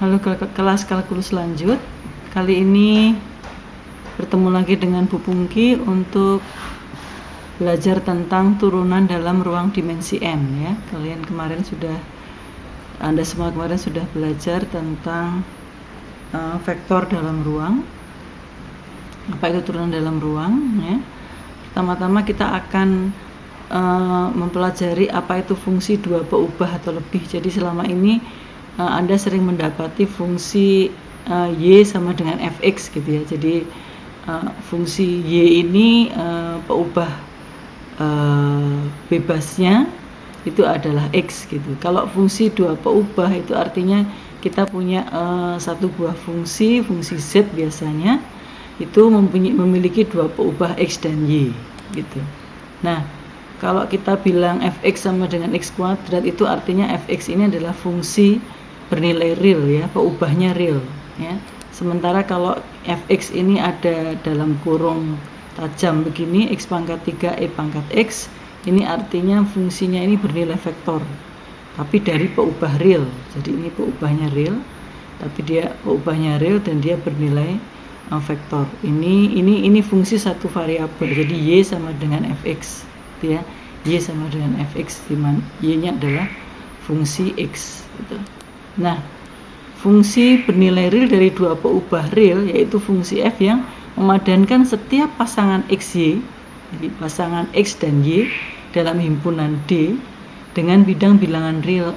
Halo kelas kalkulus lanjut. Kali ini bertemu lagi dengan Bu Pungki untuk belajar tentang turunan dalam ruang dimensi n ya. Anda semua kemarin sudah belajar tentang vektor dalam ruang. Apa itu turunan dalam ruang ya. Pertama-tama kita akan mempelajari apa itu fungsi dua peubah atau lebih. Jadi selama ini Anda sering mendapati fungsi y sama dengan fx gitu ya. Jadi fungsi y ini peubah bebasnya itu adalah x gitu. Kalau fungsi dua peubah itu artinya kita punya satu buah fungsi z biasanya itu memiliki dua peubah x dan y gitu. Nah, kalau kita bilang fx sama dengan x kuadrat itu artinya fx ini adalah fungsi bernilai real ya, peubahnya real ya. Sementara kalau fx ini ada dalam kurung tajam begini, x pangkat 3 e pangkat x, ini artinya fungsinya ini bernilai vektor tapi dari peubah real. Jadi ini peubahnya real tapi dia peubahnya real dan dia bernilai vektor. Ini fungsi satu variabel. Jadi y sama dengan fx gitu ya. Y sama dengan fx, di mana y-nya adalah fungsi x gitu. Nah, fungsi bernilai real dari dua peubah real yaitu fungsi f yang memadankan setiap pasangan xy, jadi pasangan x dan y dalam himpunan D dengan bidang bilangan real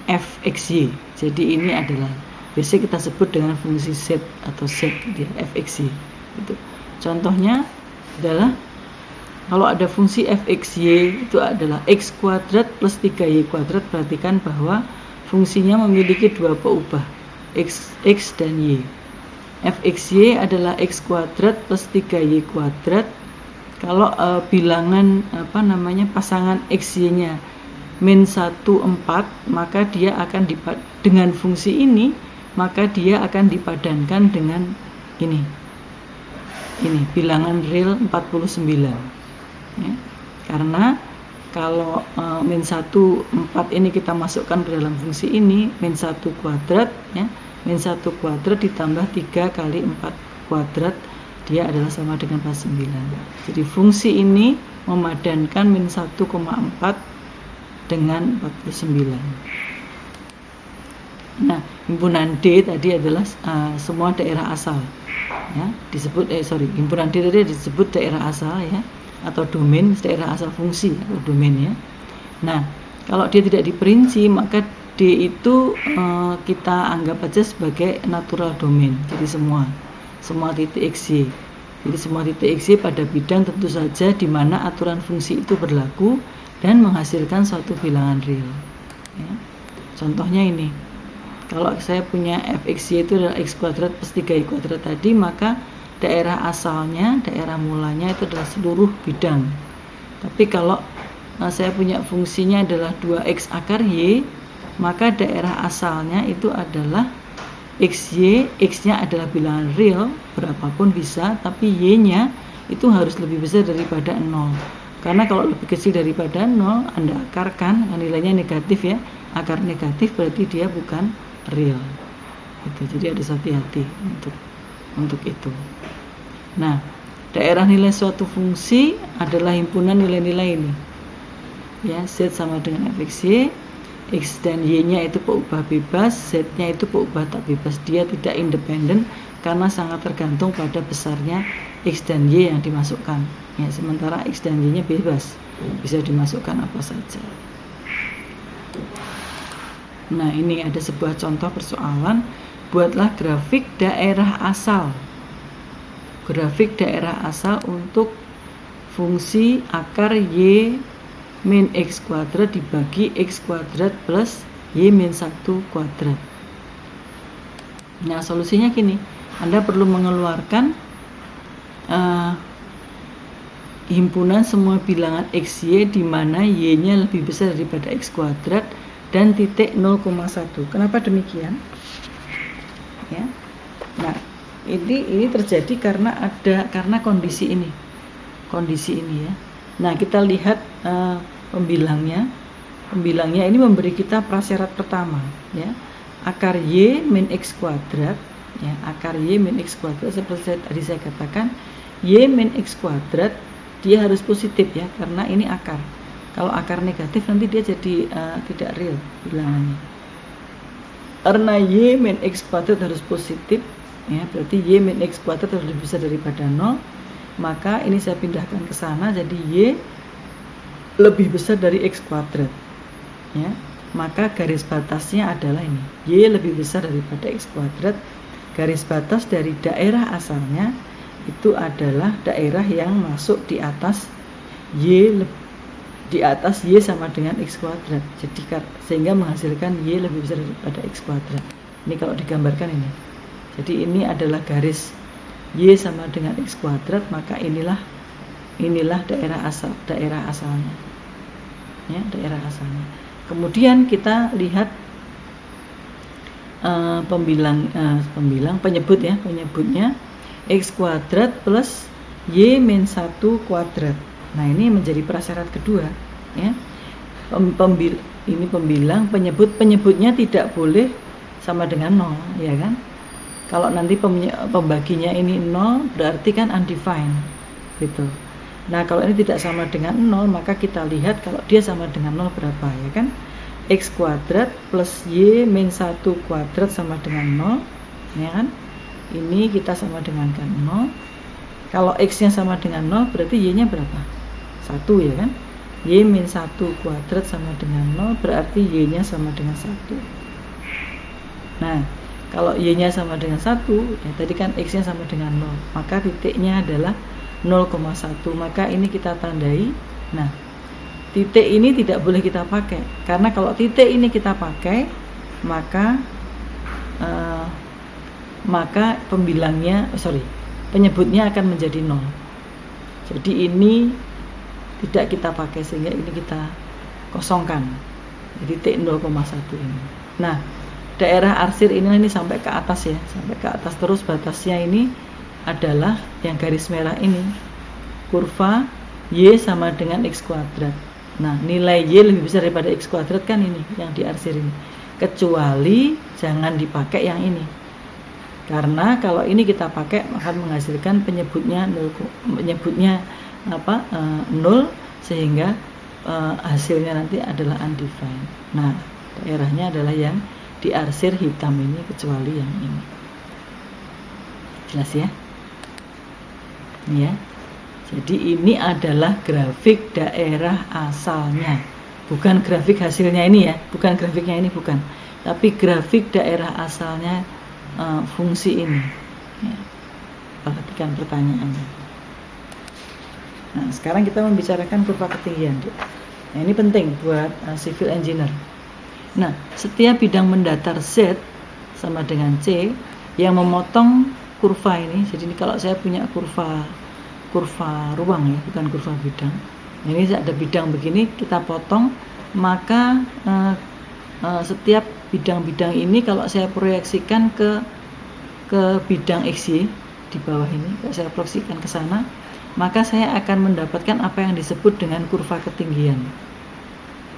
fxy. Jadi ini adalah biasanya kita sebut dengan fungsi z atau z ya, fxy gitu. Contohnya adalah kalau ada fungsi fxy itu adalah x kuadrat plus 3y kuadrat, perhatikan bahwa fungsinya memiliki dua peubah x dan y. Fxy adalah x kuadrat plus 3y kuadrat. Kalau bilangan pasangan xy-nya min 1 4, maka dia akan dengan fungsi ini maka dia akan dipadankan dengan ini bilangan real 49 ya. Karena kalau min 1 4 ini kita masukkan ke dalam fungsi ini, min 1 kuadrat ya, min 1 kuadrat ditambah 3 kali 4 kuadrat, dia adalah sama dengan 49. Jadi fungsi ini memadankan min 1,4 dengan 49. Nah, himpunan D tadi adalah semua daerah asal ya, himpunan D tadi disebut daerah asal ya, atau domain, daerah asal fungsi atau domain ya. Nah, kalau dia tidak diperinci maka D itu kita anggap aja sebagai natural domain. Jadi semua titik xy. Jadi semua titik xy pada bidang tentu saja di mana aturan fungsi itu berlaku dan menghasilkan suatu bilangan real ya. Contohnya ini, kalau saya punya fxy itu adalah x kuadrat plus 3y kuadrat tadi, maka daerah asalnya, daerah mulanya itu adalah seluruh bidang. Tapi kalau saya punya fungsinya adalah 2x akar y, maka daerah asalnya itu adalah xy, x-nya adalah bilangan real, berapapun bisa, tapi y-nya itu harus lebih besar daripada 0. Karena kalau lebih kecil daripada 0, Anda akarkan, nilainya negatif ya, akar negatif berarti dia bukan real. Jadi harus hati-hati untuk itu. Nah, daerah nilai suatu fungsi adalah himpunan nilai-nilai ini. Ya, z sama dengan fxy, x dan y-nya itu peubah bebas, z-nya itu peubah tak bebas. Dia tidak independen karena sangat tergantung pada besarnya x dan y yang dimasukkan. Ya, sementara x dan y-nya bebas, bisa dimasukkan apa saja. Nah, ini ada sebuah contoh persoalan. Buatlah grafik daerah asal. Grafik daerah asal untuk fungsi akar y min x kuadrat dibagi x kuadrat plus y min 1 kuadrat. Nah, solusinya gini, Anda perlu mengeluarkan himpunan semua bilangan xy di mana y-nya lebih besar daripada x kuadrat dan titik 0,1. Kenapa demikian? Ya. Nah, ini terjadi karena kondisi ini ya. Nah, kita lihat pembilangnya ini memberi kita prasyarat pertama ya. akar Y min X kuadrat, ya, akar Y min X kuadrat seperti tadi saya katakan, Y min X kuadrat dia harus positif ya, karena ini akar. Kalau akar negatif nanti dia jadi tidak real bilangannya. Karena Y min X kuadrat harus positif, ya, berarti Y min X kuadrat harus lebih besar daripada 0, maka ini saya pindahkan ke sana, jadi Y lebih besar dari X kuadrat, ya. Maka garis batasnya adalah ini, Y lebih besar daripada X kuadrat. Garis batas dari daerah asalnya itu adalah daerah yang masuk di atas Y sama dengan X kuadrat. Jadi sehingga menghasilkan Y lebih besar daripada X kuadrat. Ini kalau digambarkan ini. Jadi ini adalah garis Y sama dengan X kuadrat, maka inilah daerah asalnya. Ya, daerah asalnya. Kemudian kita lihat penyebutnya X kuadrat plus Y min 1 kuadrat. Nah, ini menjadi prasyarat kedua, ya. Ini penyebutnya tidak boleh sama dengan 0, ya kan? Kalau nanti pembaginya ini 0, berarti kan undefined, gitu. Nah, kalau ini tidak sama dengan 0, maka kita lihat kalau dia sama dengan 0 berapa, ya kan? X kuadrat plus Y min 1 kuadrat sama dengan 0, ya kan? Ini kita sama dengan 0. Kalau X-nya sama dengan 0, berarti Y-nya berapa? 1, ya kan? Y min 1 kuadrat sama dengan 0, berarti Y-nya sama dengan 1. Nah, kalau Y-nya sama dengan 1, ya tadi kan X-nya sama dengan 0, maka titiknya adalah 0,1, maka ini kita tandai. Nah, titik ini tidak boleh kita pakai, karena kalau titik ini kita pakai, maka penyebutnya akan menjadi 0. Jadi ini tidak kita pakai, sehingga ini kita kosongkan. Jadi titik 0,1 ini. Nah, daerah arsir ini sampai ke atas ya, sampai ke atas terus. Batasnya ini adalah yang garis merah ini, kurva Y sama dengan X kuadrat. Nah, nilai Y lebih besar daripada X kuadrat kan ini yang diarsir ini, kecuali jangan dipakai yang ini, karena kalau ini kita pakai akan menghasilkan penyebutnya 0, sehingga hasilnya nanti adalah undefined. Nah, daerahnya adalah yang diarsir hitam ini, kecuali yang ini. Jelas ya? Ya. Jadi ini adalah grafik daerah asalnya, bukan grafik hasilnya ini ya, bukan grafiknya ini, bukan, tapi grafik daerah asalnya fungsi ini. Ya. Perhatikan pertanyaannya. Nah, sekarang kita membicarakan kurva ketinggian. Nah, ini penting buat civil engineer. Nah, setiap bidang mendatar Z sama dengan C yang memotong kurva ini. Jadi ini kalau saya punya kurva ruang ya, bukan kurva bidang. Ini ada bidang begini, kita potong, maka setiap bidang-bidang ini kalau saya proyeksikan ke bidang XY di bawah ini, kalau saya proyeksikan ke sana, maka saya akan mendapatkan apa yang disebut dengan kurva ketinggian.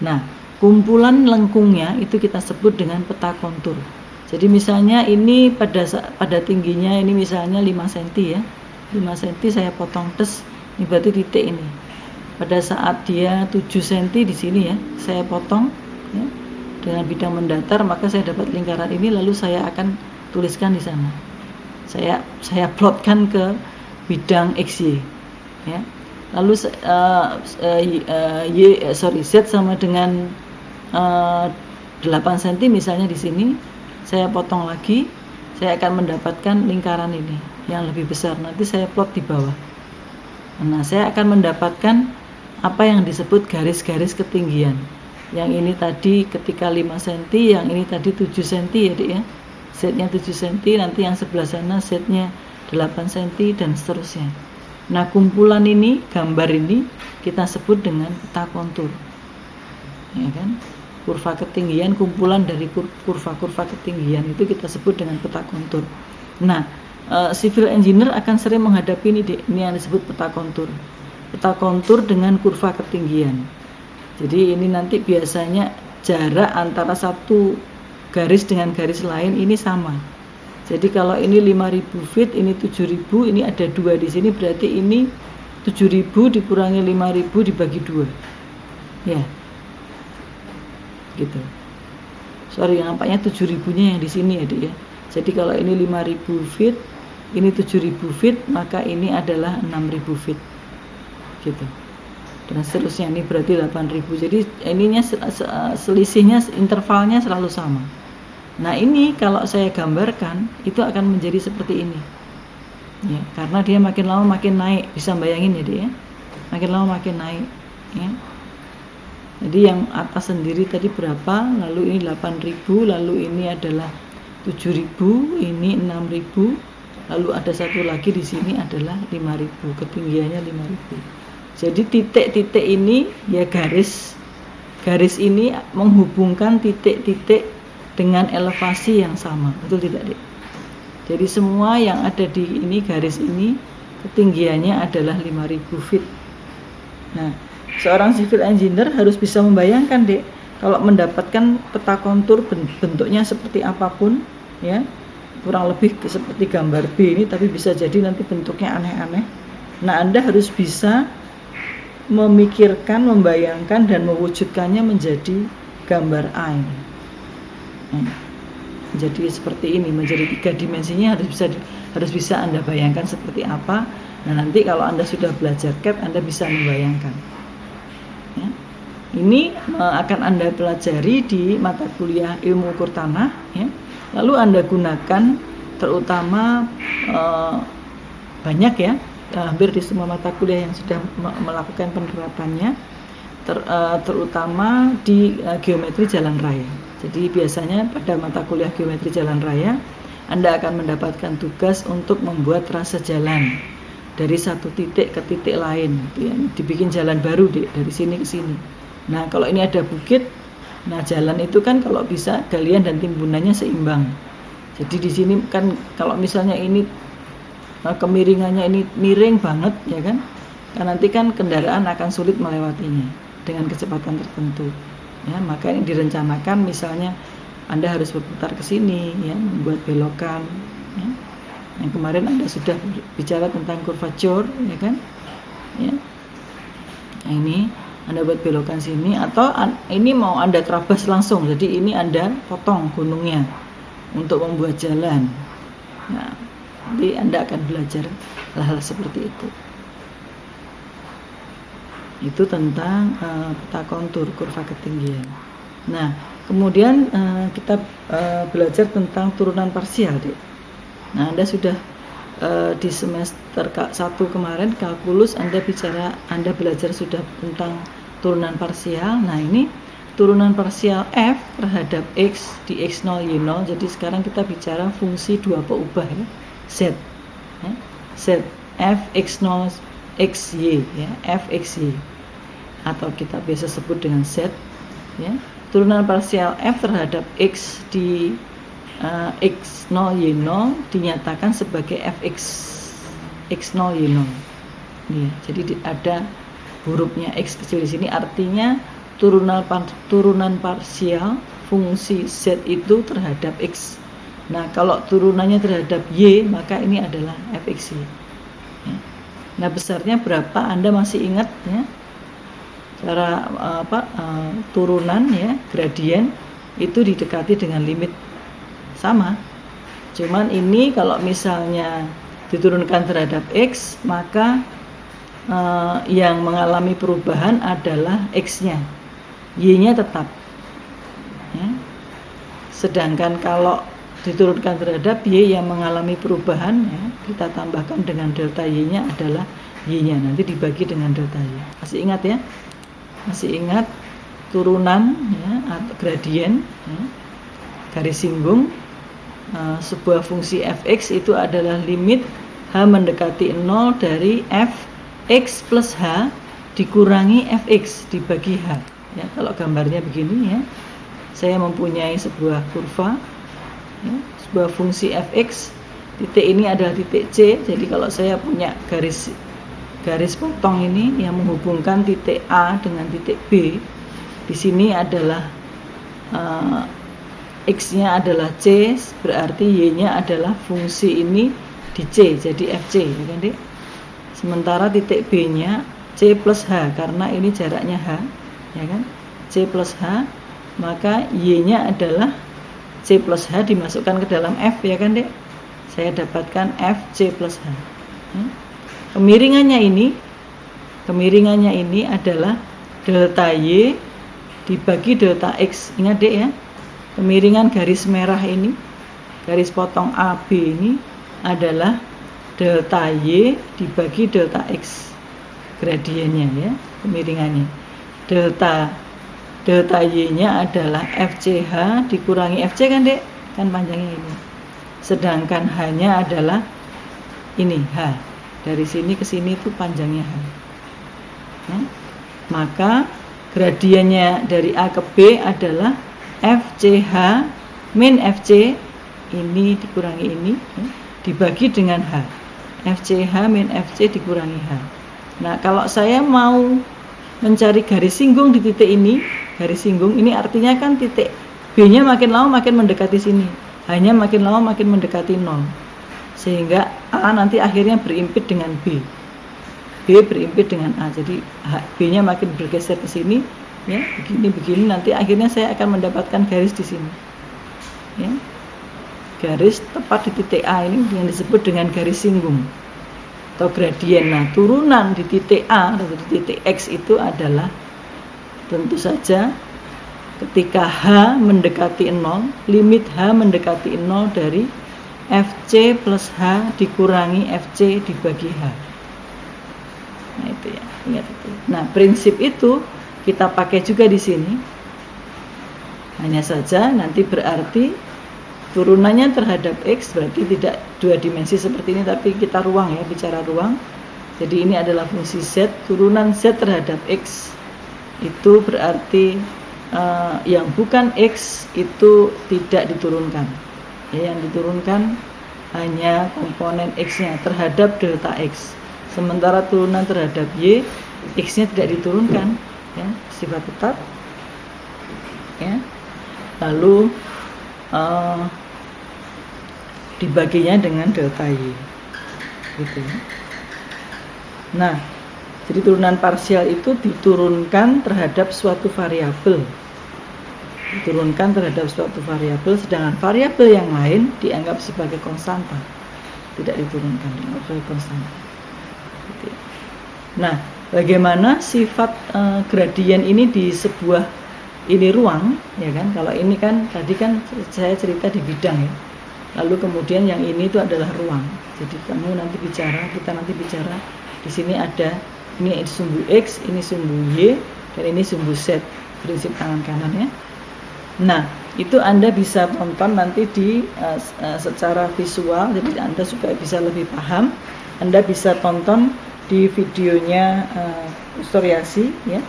Nah, kumpulan lengkungnya itu kita sebut dengan peta kontur. Jadi misalnya ini pada tingginya ini misalnya 5 cm ya. 5 cm saya potong tes, ini berarti titik ini. Pada saat dia 7 cm di sini ya, saya potong ya, dengan bidang mendatar, maka saya dapat lingkaran ini, lalu saya akan tuliskan di sana. Saya plotkan ke bidang XY ya. Lalu Z sama dengan 8 cm misalnya di sini, saya potong lagi, saya akan mendapatkan lingkaran ini yang lebih besar. Nanti saya plot di bawah. Nah, saya akan mendapatkan apa yang disebut garis-garis ketinggian. Yang ini tadi ketika 5 cm, yang ini tadi 7 cm ya, Dik ya. Z-nya 7 cm, nanti yang sebelah sana Z-nya 8 cm dan seterusnya. Nah, kumpulan ini, gambar ini kita sebut dengan peta kontur. Ya kan? Kurva ketinggian, kumpulan dari kurva-kurva ketinggian itu kita sebut dengan peta kontur. Nah, civil engineer akan sering menghadapi ini yang disebut peta kontur. Peta kontur dengan kurva ketinggian. Jadi ini nanti biasanya jarak antara satu garis dengan garis lain ini sama. Jadi kalau ini 5.000 feet, ini 7.000, ini ada 2 di sini, berarti ini 7.000 dikurangi 5.000 dibagi 2. Ya. Gitu. Sorry, nampaknya 7.000-nya yang di sini ya, Dik ya. Jadi kalau ini 5.000 feet, ini 7.000 feet, maka ini adalah 6.000 feet. Gitu. Dan seterusnya, ini berarti 8.000. Jadi ininya selisihnya, intervalnya selalu sama. Nah, ini kalau saya gambarkan itu akan menjadi seperti ini. Ya, karena dia makin lama makin naik. Bisa bayangin ya, Dek ya. Makin lama makin naik, ya. Jadi yang atas sendiri tadi berapa? Lalu ini 8.000, lalu ini adalah 7.000, ini 6.000. Lalu ada satu lagi di sini adalah 5.000, ketinggiannya 5.000. Jadi titik-titik ini ya garis ini menghubungkan titik-titik dengan elevasi yang sama, betul tidak, Dek? Jadi semua yang ada di ini garis ini ketinggiannya adalah 5.000 feet. Nah, seorang civil engineer harus bisa membayangkan, Dek, kalau mendapatkan peta kontur bentuknya seperti apapun, ya, kurang lebih seperti gambar B ini, tapi bisa jadi nanti bentuknya aneh-aneh. Nah, Anda harus bisa memikirkan, membayangkan, dan mewujudkannya menjadi gambar A ini. Jadi seperti ini, menjadi 3 dimensinya harus bisa Anda bayangkan seperti apa. Nah, nanti kalau Anda sudah belajar CAD, Anda bisa membayangkan. Ya. Ini akan Anda pelajari di mata kuliah ilmu ukur tanah, ya. Lalu Anda gunakan terutama banyak ya, hampir di semua mata kuliah yang sudah melakukan penerapannya, terutama di geometri jalan raya. Jadi biasanya pada mata kuliah geometri jalan raya, Anda akan mendapatkan tugas untuk membuat trase jalan dari satu titik ke titik lain, ya, dibikin jalan baru dari sini ke sini. Nah, kalau ini ada bukit, nah jalan itu kan kalau bisa galian dan timbunannya seimbang. Jadi di sini kan kalau misalnya ini kemiringannya ini miring banget, ya kan? Karena nanti kan kendaraan akan sulit melewatinya dengan kecepatan tertentu. Ya, maka ini direncanakan misalnya Anda harus berputar ke sini, ya, membuat belokan. Ya. Yang kemarin Anda sudah bicara tentang curvature, ya kan? Ya. Nah, ini Anda buat belokan sini, atau ini mau Anda terabas langsung. Jadi ini Anda potong gunungnya untuk membuat jalan. Nah, jadi Anda akan belajar hal-hal seperti itu. Itu tentang peta kontur, kurva ketinggian. Nah, kemudian kita belajar tentang turunan parsial, Dek. Nah, Anda sudah di semester 1 kemarin kalkulus Anda belajar sudah tentang turunan parsial. Nah, ini turunan parsial F terhadap X di X0 Y0. Jadi sekarang kita bicara fungsi dua peubah, ya. Z, ya. Z F X0 XY, ya, F XY, atau kita biasa sebut dengan Z, ya. Turunan parsial F terhadap X di X0 Y0 dinyatakan sebagai Fx X0 Y0. Ya, jadi ada hurufnya X kecil di sini, artinya turunan parsial fungsi Z itu terhadap X. Nah, kalau turunannya terhadap Y, maka ini adalah Fxy. Ya. Nah, besarnya berapa? Anda masih ingat, ya? Cara turunan, ya, gradien itu didekati dengan limit sama. Cuman ini kalau misalnya diturunkan terhadap X, maka yang mengalami perubahan adalah X-nya, Y-nya tetap, ya. Sedangkan kalau diturunkan terhadap Y yang mengalami perubahan, ya, kita tambahkan dengan delta Y-nya adalah Y-nya, nanti dibagi dengan delta Y. Masih ingat, ya? Masih ingat turunan, ya, atau gradien, ya, garis singgung sebuah fungsi Fx itu adalah limit H mendekati 0 dari Fx plus H dikurangi Fx dibagi H, ya. Kalau gambarnya begini, ya, saya mempunyai sebuah kurva, ya, sebuah fungsi Fx, titik ini adalah titik C. Jadi kalau saya punya garis potong ini yang menghubungkan titik A dengan titik B, di sini adalah X-nya adalah C, berarti Y-nya adalah fungsi ini di C, jadi FC, ya kan Dek? Sementara titik B-nya C plus H, karena ini jaraknya H, ya kan? C plus H, maka Y-nya adalah C plus H dimasukkan ke dalam F, ya kan Dek? Saya dapatkan F C plus H. Kemiringannya ini adalah delta Y dibagi delta X. Ingat Dek ya, kemiringan garis merah ini, garis potong AB ini adalah delta Y dibagi delta X, gradiennya ya, kemiringannya. Delta Y-nya adalah FCH dikurangi FC kan Dek, kan panjangnya ini. Sedangkan H-nya adalah ini H, dari sini ke sini itu panjangnya H ya. Maka gradiennya dari A ke B adalah FCH min FC, ini dikurangi ini ya, dibagi dengan H. FCH min FC dikurangi H. Nah, kalau saya mau mencari garis singgung di titik ini, garis singgung ini artinya kan titik B-nya makin lama makin mendekati sini, H-nya makin lama makin mendekati 0, sehingga A nanti akhirnya berimpit dengan B, B berimpit dengan A, jadi B-nya makin bergeser ke sini ya, begini nanti akhirnya saya akan mendapatkan garis di sini ya. Garis tepat di titik A ini yang disebut dengan garis singgung atau gradien. Nah, turunan di titik A atau di titik X itu adalah tentu saja ketika H mendekati 0, limit H mendekati 0 dari FC plus H dikurangi FC dibagi H. Nah, itu ya, ingat itu. Nah, prinsip itu kita pakai juga di sini. Hanya saja nanti berarti turunannya terhadap X berarti tidak dua dimensi seperti ini, tapi kita ruang ya, bicara ruang. Jadi ini adalah fungsi Z, turunan Z terhadap X itu berarti yang bukan X itu tidak diturunkan ya, yang diturunkan hanya komponen X-nya terhadap delta X. Sementara turunan terhadap Y, X-nya tidak diturunkan ya, sifat tetap ya. Lalu dibaginya dengan delta Y gitu ya. Nah, jadi turunan parsial itu diturunkan terhadap suatu variabel, sedangkan variabel yang lain dianggap sebagai konstanta, tidak diturunkan, dianggap sebagai konstanta gitu ya. Nah, bagaimana sifat gradien ini di sebuah ini ruang ya kan? Kalau ini kan tadi kan saya cerita di bidang ya, lalu kemudian yang ini itu adalah ruang. Jadi kita nanti bicara di sini ada ini sumbu X, ini sumbu Y, dan ini sumbu Z, prinsip tangan kanan ya. Nah, itu Anda bisa tonton nanti di secara visual, jadi Anda supaya bisa lebih paham, Anda bisa tonton di videonya Ustoriasi ya,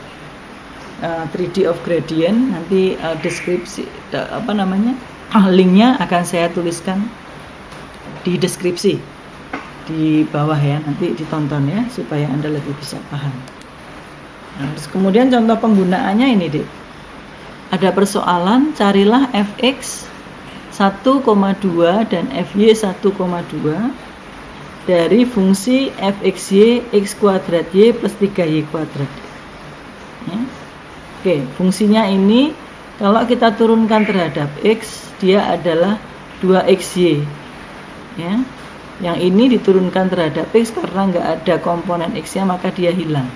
3D of Gradient. Nanti deskripsi linknya akan saya tuliskan di deskripsi di bawah ya, nanti ditonton ya supaya Anda lebih bisa paham. Nah, terus kemudian contoh penggunaannya ini Dek. Ada persoalan carilah fx 1,2 dan fy 1,2 dari fungsi fxy x kuadrat y plus 3y kuadrat ya. Oke, fungsinya ini kalau kita turunkan terhadap x, dia adalah 2xy ya. Yang ini diturunkan terhadap x karena nggak ada komponen x-nya, maka dia hilang.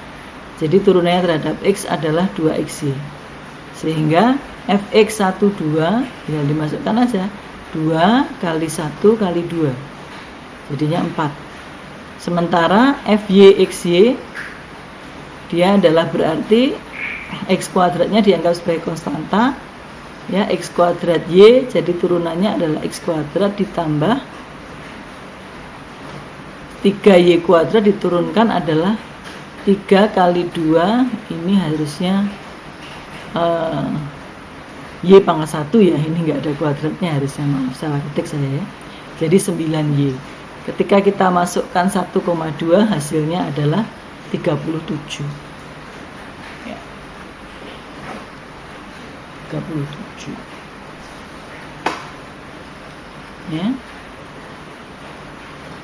Jadi turunannya terhadap x adalah 2xy. Sehingga fx 12 tinggal dimasukkan aja, 2 kali 1 kali 2 jadinya 4. Sementara fy xy dia adalah berarti x kuadratnya dianggap sebagai konstanta ya, x kuadrat y, jadi turunannya adalah x kuadrat ditambah 3y kuadrat diturunkan adalah 3 kali 2, ini harusnya y pangkat 1 ya, ini enggak ada kuadratnya harusnya, maaf salah ketik saya ya. Jadi 9y. Ketika kita masukkan 1,2 hasilnya adalah 37 ya. 37. ya.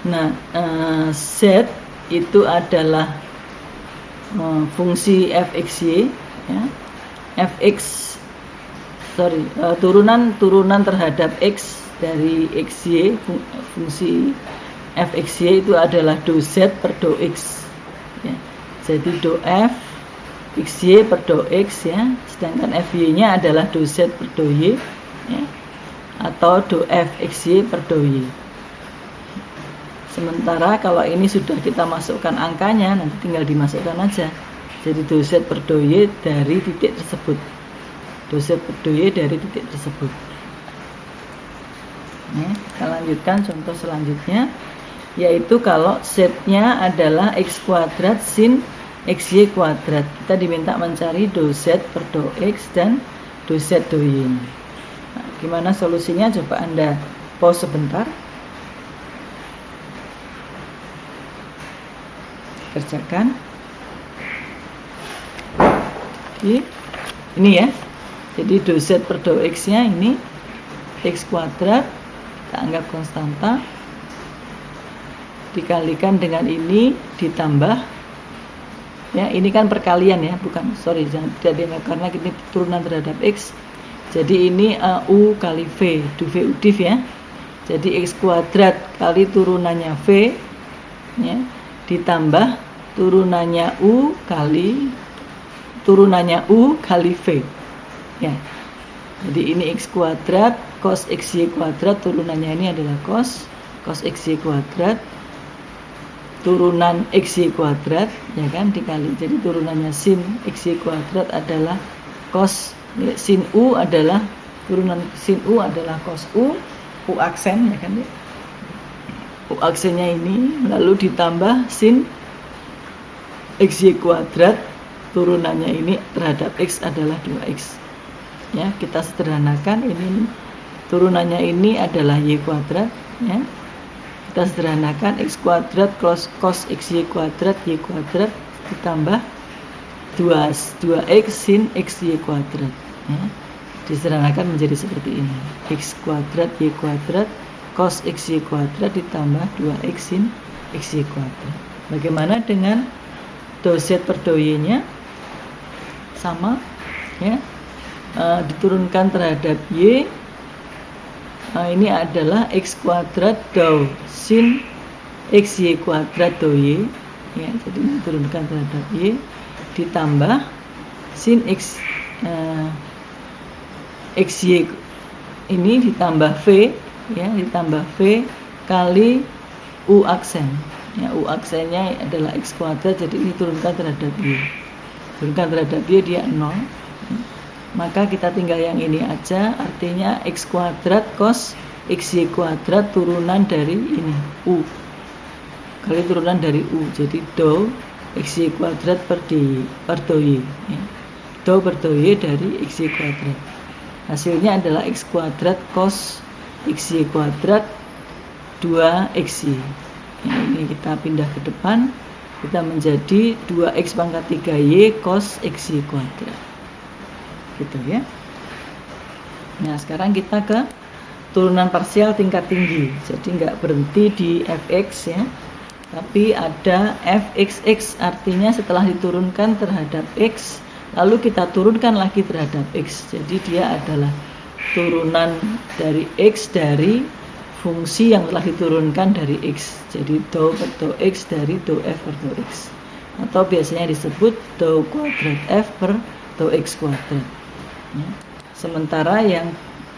Nah, Z itu adalah fungsi fxy, ya. Turunan terhadap x dari xy, fungsi fxy itu adalah do z per do x, ya. Jadi do f xy per do x, ya, sedangkan fy nya adalah do z per do y, ya, atau do f xy per do y. Sementara kalau ini sudah kita masukkan angkanya, nanti tinggal dimasukkan aja. Jadi do z per do y dari titik tersebut. Do z per do y dari titik tersebut. Nah, kita lanjutkan contoh selanjutnya, yaitu kalau z-nya adalah x kuadrat sin xy kuadrat. Kita diminta mencari do z per do x dan do z do y. Nah, gimana solusinya? Coba Anda pause sebentar. Kerjakan. Oke. Ini ya. Jadi do z per do x nya ini x kuadrat, kita anggap konstanta, dikalikan dengan ini ditambah, ya, ini kan perkalian ya, bukan, sorry, jangan tidak dianggap karena ini turunan terhadap x. Jadi ini u kali v, do v udif ya. Jadi x kuadrat kali turunannya v, ya, ditambah turunannya u kali v, ya. Jadi ini x kuadrat cos xy kuadrat, turunannya ini adalah cos xy kuadrat, turunan xy kuadrat, ya kan, dikali, jadi turunannya sin xy kuadrat adalah cos, ya, sin u adalah turunan sin u adalah cos u aksen, ya kan, ya. U aksennya ini lalu ditambah sin xy kuadrat, turunannya ini terhadap x adalah 2x. Ya, kita sederhanakan, ini turunannya ini adalah y kuadrat, ya. Kita sederhanakan x kuadrat cos xy kuadrat y kuadrat ditambah 2x sin xy kuadrat, ya. Disederhanakan menjadi seperti ini. X kuadrat y kuadrat cos xy kuadrat ditambah 2x sin xy kuadrat. Bagaimana dengan do z per do y nya? Sama, ya. Diturunkan terhadap y, ini adalah x kuadrat do sin xy kuadrat do y, ya. Jadi diturunkan terhadap y ditambah sin xy ini ditambah v, ya, ditambah v kali u aksen, ya. U aksennya adalah x kuadrat, jadi ini turunkan terhadap y. Turunkan terhadap y, dia 0. Maka kita tinggal yang ini aja, artinya x kuadrat cos xy kuadrat turunan dari ini u kali turunan dari u, jadi do xy kuadrat per do y, ya. Do per do y dari xy kuadrat, hasilnya adalah x kuadrat cos xy kuadrat 2xy, ya. Ini kita pindah ke depan, kita menjadi 2x pangkat 3y cos xy kuadrat, gitu ya. Nah, sekarang kita ke turunan parsial tingkat tinggi. Jadi nggak berhenti di fx, ya, tapi ada fxx, artinya setelah diturunkan terhadap x lalu kita turunkan lagi terhadap x. Jadi dia adalah turunan dari x dari fungsi yang telah diturunkan dari x. Jadi do per do x dari do f per do x, atau biasanya disebut do kuadrat f per do x kuadrat, ya. Sementara yang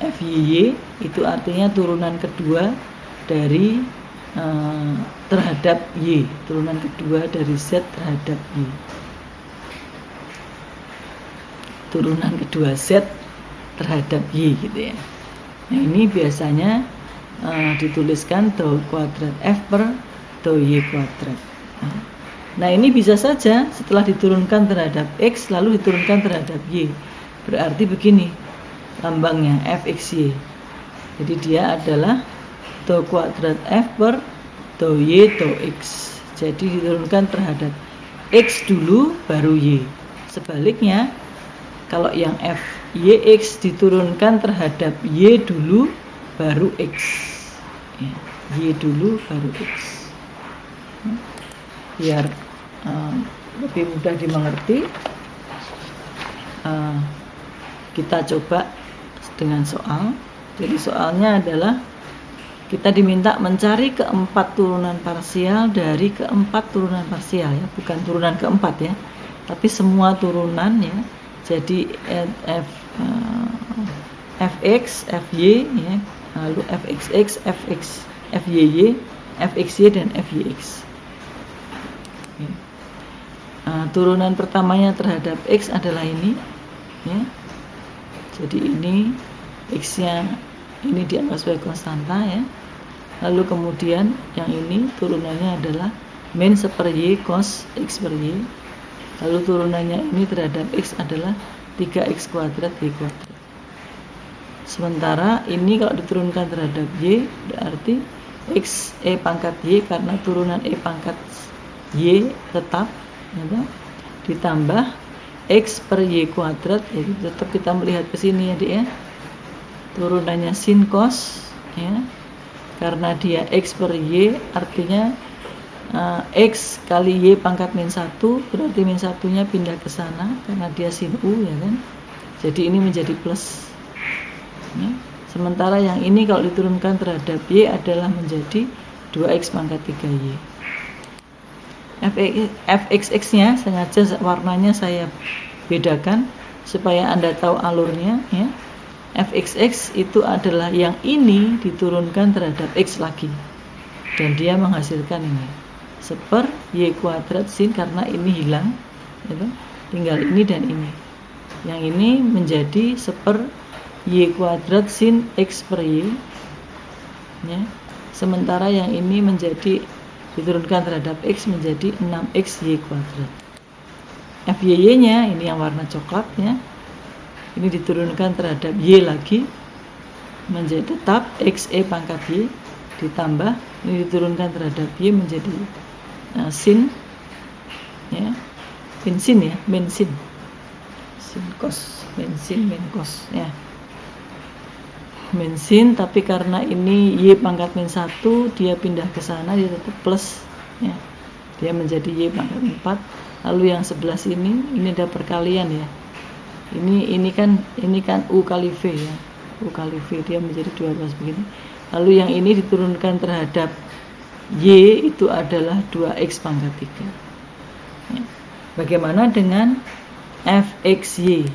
FYY itu artinya turunan kedua dari terhadap Y, turunan kedua dari Z terhadap Y, turunan kedua Z terhadap Y, gitu ya. Nah, ini biasanya dituliskan do kuadrat F per do Y kuadrat. Nah, ini bisa saja setelah diturunkan terhadap X lalu diturunkan terhadap Y. Berarti begini lambangnya fxy. Jadi dia adalah do kuadrat f per do y do x. Jadi diturunkan terhadap x dulu baru y. Sebaliknya kalau yang f yx diturunkan terhadap y dulu baru x. ya, Y dulu baru X, biar lebih mudah dimengerti. Kita coba dengan soal. Jadi soalnya adalah kita diminta mencari keempat turunan parsial dari keempat turunan parsial, ya, bukan turunan keempat ya, tapi semua turunan ya. Jadi fx, fy ya, lalu fxx, fyy, fxy dan fyx. Turunan pertamanya terhadap x adalah ini ya. Jadi ini x-nya ini dianggap sebagai konstanta ya. Lalu kemudian yang ini turunannya adalah min seper y cos x per y. Lalu turunannya ini terhadap x adalah 3x kuadrat y kuadrat. Sementara ini kalau diturunkan terhadap y berarti x e pangkat y, karena turunan e pangkat y tetap ya, ditambah x per y kuadrat, jadi tetap kita melihat ke sini ya, Dik ya. Turunannya sin cos ya. Karena dia x per y artinya x kali y pangkat min 1, berarti min 1-nya pindah ke sana karena dia sin u ya kan. Jadi ini menjadi plus. Ya. Sementara yang ini kalau diturunkan terhadap y adalah menjadi 2x pangkat 3y. fxx-nya sengaja warnanya saya bedakan supaya Anda tahu alurnya ya. Fxx itu adalah yang ini diturunkan terhadap x lagi, dan dia menghasilkan ini seper y kuadrat sin, karena ini hilang gitu. Tinggal ini dan ini. Yang ini menjadi seper y kuadrat sin x per y ya. Sementara yang ini menjadi diturunkan terhadap x menjadi 6x y kuadrat. Fyy-nya ini yang warna coklat ya. Ini diturunkan terhadap y lagi menjadi tetap x e pangkat y, ditambah ini diturunkan terhadap y menjadi sin ya. Bensin ya, bensin. Sin cos, bensin min cos ya. Bensin, tapi karena ini y pangkat min 1 dia pindah ke sana, dia tetap plus ya. Dia menjadi y pangkat 4. Lalu yang sebelah sini ini ada perkalian ya. Ini kan u kali v ya. U kali v dia menjadi 12 begini. Lalu yang ini diturunkan terhadap y itu adalah 2x pangkat 3. Ya. Bagaimana dengan fxy?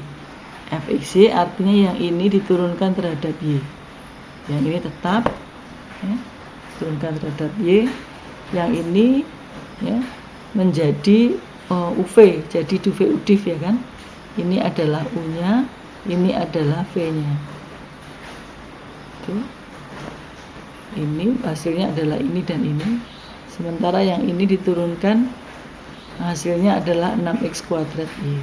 Fxy artinya yang ini diturunkan terhadap y, yang ini tetap ya, diturunkan terhadap y, yang ini ya menjadi uv, jadi duv udif ya kan. Ini adalah u nya, ini adalah v nya. Oke. Ini hasilnya adalah ini dan ini. Sementara yang ini diturunkan hasilnya adalah 6x kuadrat y.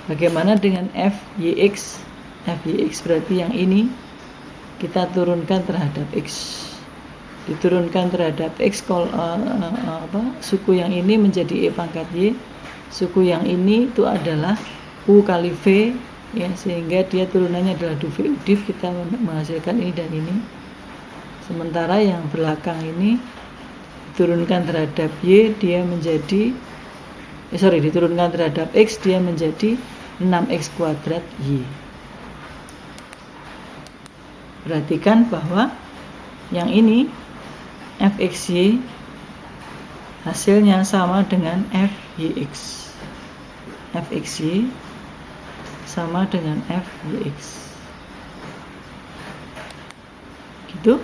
Bagaimana dengan fyx? Fyx berarti yang ini kita turunkan terhadap x. Diturunkan terhadap x suku yang ini menjadi e pangkat y. Suku yang ini itu adalah u kali v ya, sehingga dia turunannya adalah duv udif, kita menghasilkan ini dan ini. Sementara yang belakang ini diturunkan terhadap y, dia menjadi diturunkan terhadap x, dia menjadi 6x kuadrat y. Perhatikan bahwa yang ini fxy hasilnya sama dengan fyx. Fxy sama dengan fyx. Gitu.